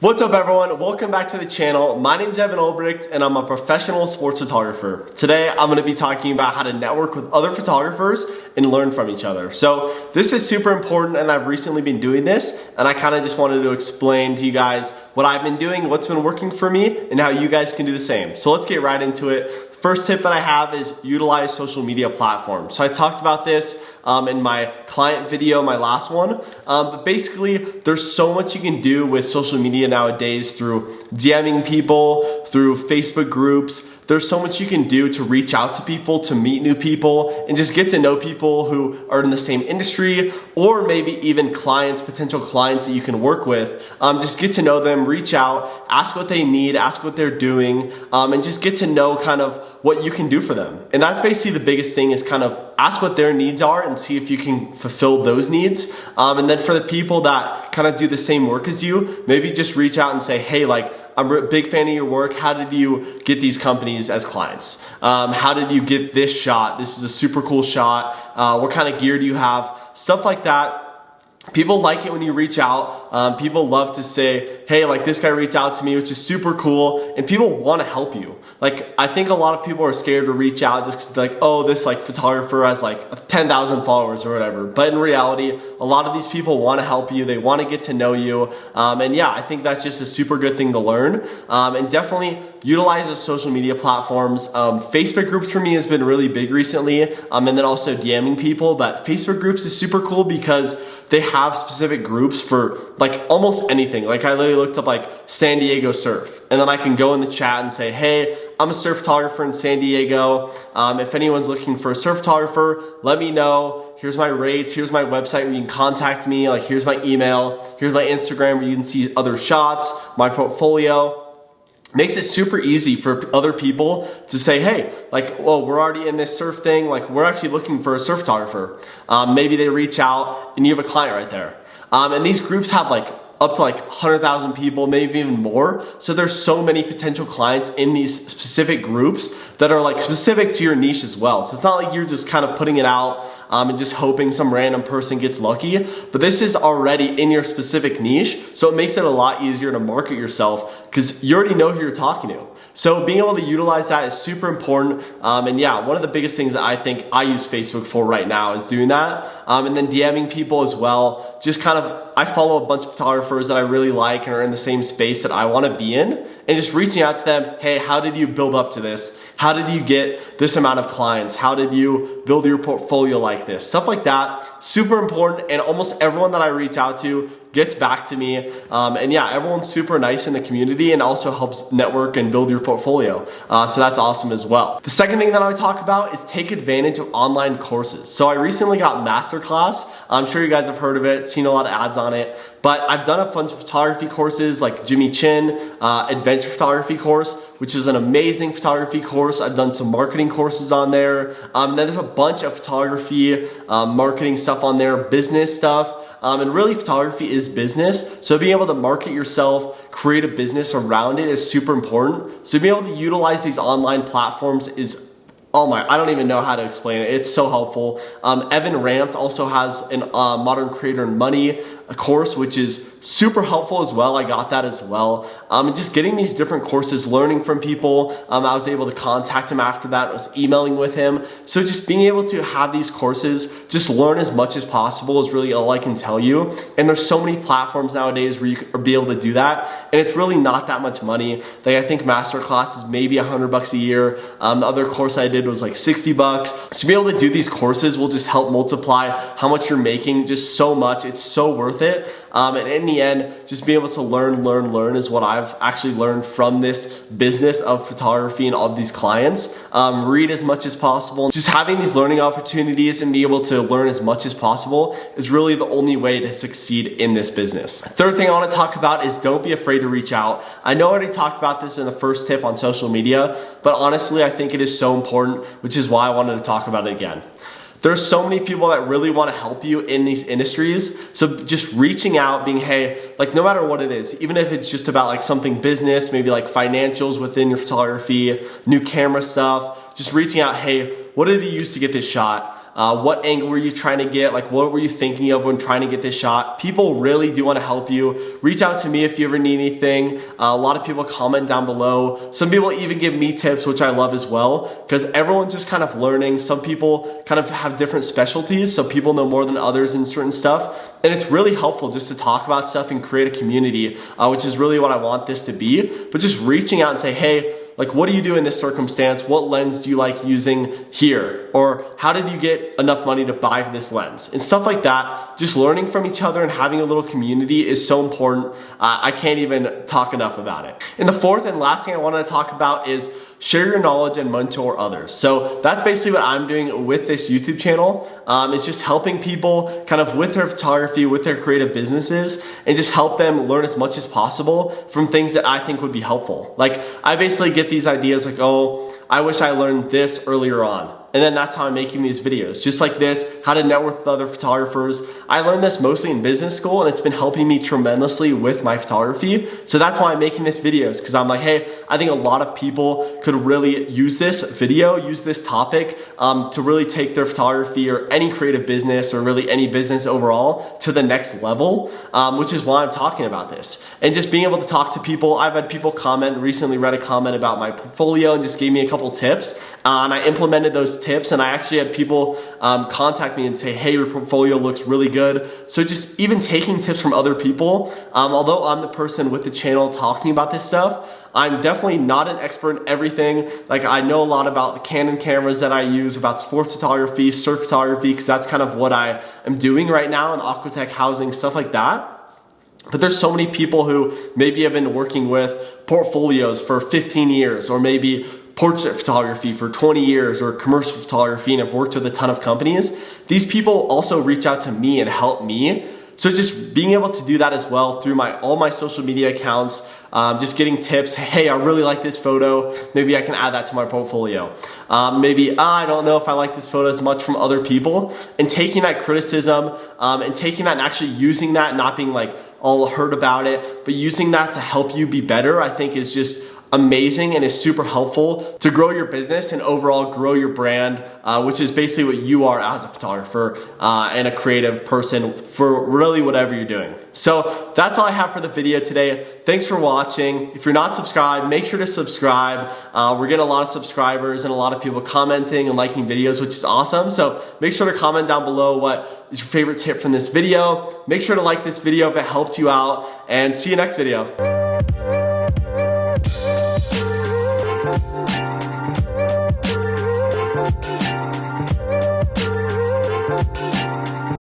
What's up everyone, welcome back to the channel. My name's Evan Olbricht and I'm a professional sports photographer. Today I'm going to be talking about how to network with other photographers and learn from each other. So this is super important and I've recently been doing this and I kind of just wanted to explain to you guys what I've been doing, what's been working for me, and how you guys can do the same. So let's get right into it. First tip that I have is utilize social media platforms. So I talked about this in my client video, my last one. But basically, there's so much you can do with social media nowadays through DMing people, through Facebook groups. There's so much you can do to reach out to people, to meet new people, and just get to know people who are in the same industry, or maybe even clients, potential clients that you can work with. Just get to know them, reach out, ask what they need, ask what they're doing, and just get to know kind of what you can do for them. And that's basically the biggest thing, is kind of ask what their needs are and see if you can fulfill those needs. And then for the people that kind of do the same work as you, maybe just reach out and say, hey, like, I'm a big fan of your work. How did you get these companies as clients? How did you get this shot? This is a super cool shot. What kind of gear do you have? Stuff like that. People like it when you reach out. People love to say, hey, like this guy reached out to me, which is super cool. And people want to help you. Like, I think a lot of people are scared to reach out just because like, oh, this like photographer has like 10,000 followers or whatever. But in reality, a lot of these people want to help you. They want to get to know you. And yeah, I think that's just a super good thing to learn. And definitely utilize those social media platforms. Facebook groups for me has been really big recently. And then also DMing people. But Facebook groups is super cool because they have specific groups for like almost anything. Like I literally looked up like San Diego surf, and then I can go in the chat and say, hey, I'm a surf photographer in San Diego. If anyone's looking for a surf photographer, let me know. Here's my rates, here's my website where you can contact me. Like here's my email, here's my Instagram where you can see other shots, my portfolio. Makes it super easy for other people to say, hey, like, well, we're already in this surf thing. Like, we're actually looking for a surf photographer. Maybe they reach out and you have a client right there. And these groups have like up to like 100,000 people, maybe even more. So there's so many potential clients in these specific groups that are like specific to your niche as well. So it's not like you're just kind of putting it out and just hoping some random person gets lucky, but this is already in your specific niche. So it makes it a lot easier to market yourself because you already know who you're talking to. So being able to utilize that is super important. And yeah, one of the biggest things that I think I use Facebook for right now is doing that. And then DMing people as well. Just kind of, I follow a bunch of photographers that I really like and are in the same space that I want to be in. And just reaching out to them, hey, how did you build up to this? How did you get this amount of clients? How did you build your portfolio like this? Stuff like that, super important. And almost everyone that I reach out to gets back to me. And yeah, everyone's super nice in the community and also helps network and build your portfolio. So that's awesome as well. The second thing that I would talk about is take advantage of online courses. So I recently got Masterclass. I'm sure you guys have heard of it, seen a lot of ads on it, but I've done a bunch of photography courses like Jimmy Chin, Adventure Photography course, which is an amazing photography course. I've done some marketing courses on there. Then there's a bunch of photography, marketing stuff on there, business stuff. And really photography is business. So being able to market yourself, create a business around it is super important. So being able to utilize these online platforms is, I don't even know how to explain it. It's so helpful. Evan Rampt also has an Modern Creator and Money course, which is super helpful as well. I got that as well. And just getting these different courses, learning from people. I was able to contact him after that. I was emailing with him. So just being able to have these courses, just learn as much as possible is really all I can tell you. And there's so many platforms nowadays where you can be able to do that. And it's really not that much money. Like I think Masterclass is maybe $100 a year. The other course I did was like $60. So being able to do these courses will just help multiply how much you're making just so much. It's so worth it. And in the end, just being able to learn is what I've actually learned from this business of photography and all of these clients. Read as much as possible. Just having these learning opportunities and be able to learn as much as possible is really the only way to succeed in this business. Third thing I want to talk about is don't be afraid to reach out. I know I already talked about this in the first tip on social media, but honestly, I think it is so important, which is why I wanted to talk about it again. There's so many people that really want to help you in these industries. So just reaching out, being, hey, like no matter what it is, even if it's just about like something business, maybe like financials within your photography, new camera stuff, just reaching out, hey, what did you use to get this shot? what angle were you trying to get, like what were you thinking of when trying to get this shot. People really do want to help you. Reach out to me if you ever need anything. A lot of people comment down below. Some people even give me tips, which I love as well, because everyone's just kind of learning. Some people kind of have different specialties, so people know more than others in certain stuff. And it's really helpful just to talk about stuff and create a community, which is really what I want this to be. But just reaching out and say, hey, like, what do you do in this circumstance? What lens do you like using here? Or how did you get enough money to buy this lens? And stuff like that. Just learning from each other and having a little community is so important. I can't even talk enough about it. And the fourth and last thing I wanted to talk about is share your knowledge and mentor others. So that's basically what I'm doing with this YouTube channel. It's just helping people kind of with their photography, with their creative businesses, and just help them learn as much as possible from things that I think would be helpful. Like, I basically get these ideas like, oh, I wish I learned this earlier on. And then that's how I'm making these videos. Just like this, how to network with other photographers. I learned this mostly in business school, and it's been helping me tremendously with my photography. So that's why I'm making these videos, because I'm like, hey, I think a lot of people could really use this video, use this topic to really take their photography or any creative business or really any business overall to the next level, which is why I'm talking about this. And just being able to talk to people. I've had people comment, recently read a comment about my portfolio and just gave me a couple tips. And I implemented those tips, and I actually had people contact me and say, hey, your portfolio looks really good. So just even taking tips from other people, although I'm the person with the channel talking about this stuff, I'm definitely not an expert in everything. Like, I know a lot about the Canon cameras that I use, about sports photography, surf photography, because that's kind of what I am doing right now in Aquatech housing, stuff like that. But there's so many people who maybe have been working with portfolios for 15 years, or maybe portrait photography for 20 years, or commercial photography, and have worked with a ton of companies. These people also reach out to me and help me. So just being able to do that as well through all my social media accounts, just getting tips. Hey, I really like this photo. Maybe I can add that to my portfolio. Maybe I don't know if I like this photo as much from other people, and taking that criticism and taking that and actually using that, not being like all hurt about it, but using that to help you be better, I think is just amazing and is super helpful to grow your business and overall grow your brand, which is basically what you are as a photographer and a creative person for really whatever you're doing. So that's all I have for the video today. Thanks for watching. If you're not subscribed, make sure to subscribe. We're getting a lot of subscribers and a lot of people commenting and liking videos, which is awesome. So make sure to comment down below what is your favorite tip from this video. Make sure to like this video if it helped you out, and see you next video.